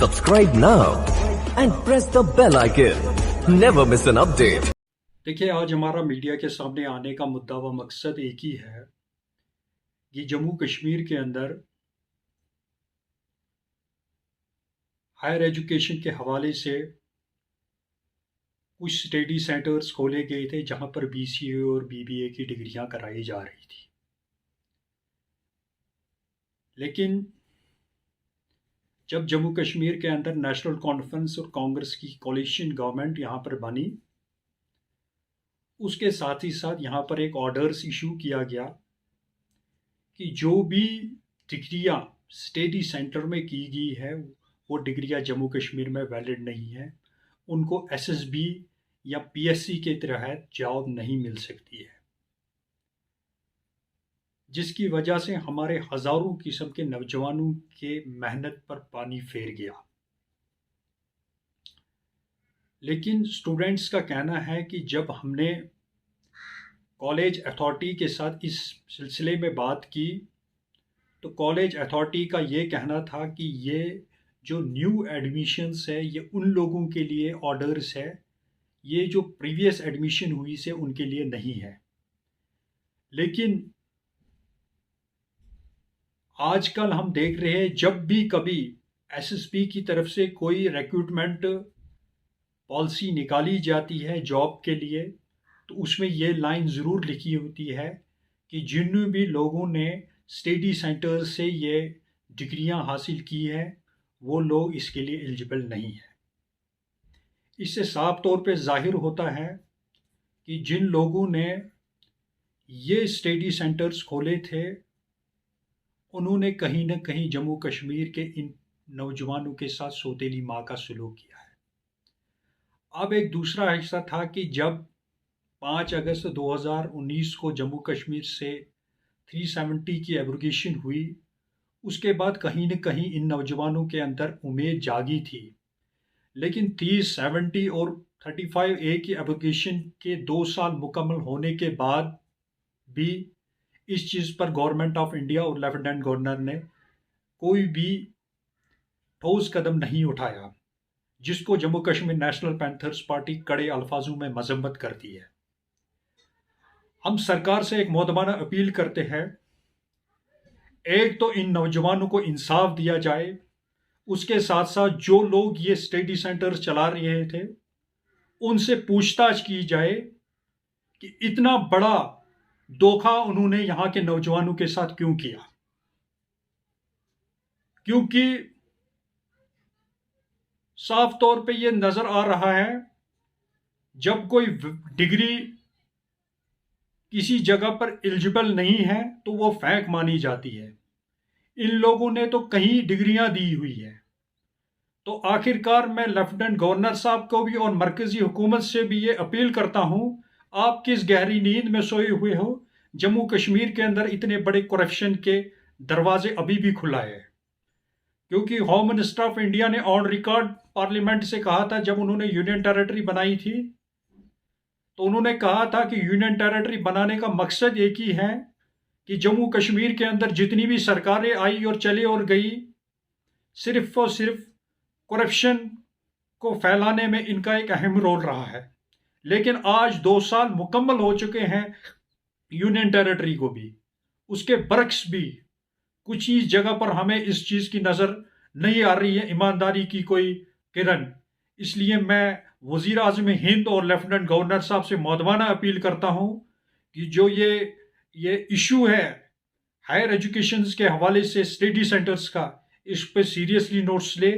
Subscribe now and press the bell icon. Never miss an update. देखिए, आज हमारा media के सामने आने का मुद्दा व मकसद एक ही है कि जम्मू कश्मीर के अंदर हायर एजुकेशन के हवाले से कुछ स्टडी सेंटर्स खोले गए थे जहां पर बीसीए और बीबीए की डिग्रियां कराई जा रही थी। लेकिन जब जम्मू कश्मीर के अंदर नेशनल कॉन्फ्रेंस और कांग्रेस की कोalition गवर्नमेंट यहाँ पर बनी, उसके साथ ही साथ यहाँ पर एक ऑर्डर्स इशू किया गया कि जो भी डिग्रियाँ स्टडी सेंटर में की गई है वो डिग्रियाँ जम्मू कश्मीर में वैलिड नहीं है, उनको एसएसबी या पीएससी के तहत जॉब नहीं मिल सकती है, जिसकी वजह से हमारे हज़ारों किस्म के नौजवानों के मेहनत पर पानी फेर गया। लेकिन स्टूडेंट्स का कहना है कि जब हमने कॉलेज अथॉरिटी के साथ इस सिलसिले में बात की तो कॉलेज अथॉरिटी का ये कहना था कि ये जो न्यू एडमिशन्स है ये उन लोगों के लिए ऑर्डर्स है, ये जो प्रीवियस एडमिशन हुई से उनके लिए नहीं है। लेकिन आजकल हम देख रहे हैं जब भी कभी एसएसबी की तरफ से कोई रिक्रूटमेंट पॉलिसी निकाली जाती है जॉब के लिए तो उसमें ये लाइन ज़रूर लिखी होती है कि जिन भी लोगों ने स्टडी सेंटर से ये डिग्रियां हासिल की है वो लोग इसके लिए एलिजिबल नहीं है। इससे साफ तौर पे ज़ाहिर होता है कि जिन लोगों ने ये स्टडी सेंटर्स खोले थे उन्होंने कहीं न कहीं जम्मू कश्मीर के इन नौजवानों के साथ सौतेली माँ का सलूक किया है। अब एक दूसरा हिस्सा था कि जब 5 अगस्त 2019 को जम्मू कश्मीर से 370 की एब्रोगेशन हुई, उसके बाद कहीं न कहीं इन नौजवानों के अंदर उम्मीद जागी थी। लेकिन 370 और 35A की एब्रोगेशन के 2 साल मुकम्मल होने के बाद भी इस चीज़ पर गवर्नमेंट ऑफ इंडिया और लेफ्टिनेंट गवर्नर ने कोई भी ठोस कदम नहीं उठाया, जिसको Jammu Kashmir national panthers party कड़े अल्फाजों में मजम्मत करती है। हम सरकार से एक मोहतबाना अपील करते हैं, एक तो इन नौजवानों को इंसाफ दिया जाए, उसके साथ साथ जो लोग ये स्टडी सेंटर्स चला रहे थे उनसे पूछताछ की जाए कि इतना बड़ा धोखा उन्होंने यहाँ के नौजवानों के साथ क्यों किया। क्योंकि साफ तौर पे ये नजर आ रहा है जब कोई डिग्री किसी जगह पर एलिजिबल नहीं है तो वो फेंक मानी जाती है। इन लोगों ने तो कहीं डिग्रियां दी हुई है। तो आखिरकार मैं लेफ्टिनेंट गवर्नर साहब को भी और मरकजी हुकूमत से भी ये अपील करता हूं, आप किस गहरी नींद में सोए हुए हो? जम्मू कश्मीर के अंदर इतने बड़े करप्शन के दरवाजे अभी भी खुला है। क्योंकि होम मिनिस्टर ऑफ इंडिया ने ऑन रिकॉर्ड पार्लियामेंट से कहा था, जब उन्होंने यूनियन टेरिटरी बनाई थी तो उन्होंने कहा था कि यूनियन टेरिटरी बनाने का मकसद एक ही है कि जम्मू कश्मीर के अंदर जितनी भी सरकारें आई और चली और गई, सिर्फ और सिर्फ करप्शन को फैलाने में इनका एक अहम रोल रहा है। लेकिन आज 2 साल मुकम्मल हो चुके हैं यूनियन टेरिटरी को भी, उसके बरक्स भी कुछ ही जगह पर हमें इस चीज़ की नज़र नहीं आ रही है ईमानदारी की कोई किरण। इसलिए मैं वज़ीर आज़म हिंद और लेफ्टिनेंट गवर्नर साहब से मौदवाना अपील करता हूं कि जो ये इशू है हायर एजुकेशन के हवाले से स्टडी सेंटर्स का, इस पे सीरियसली नोट्स ले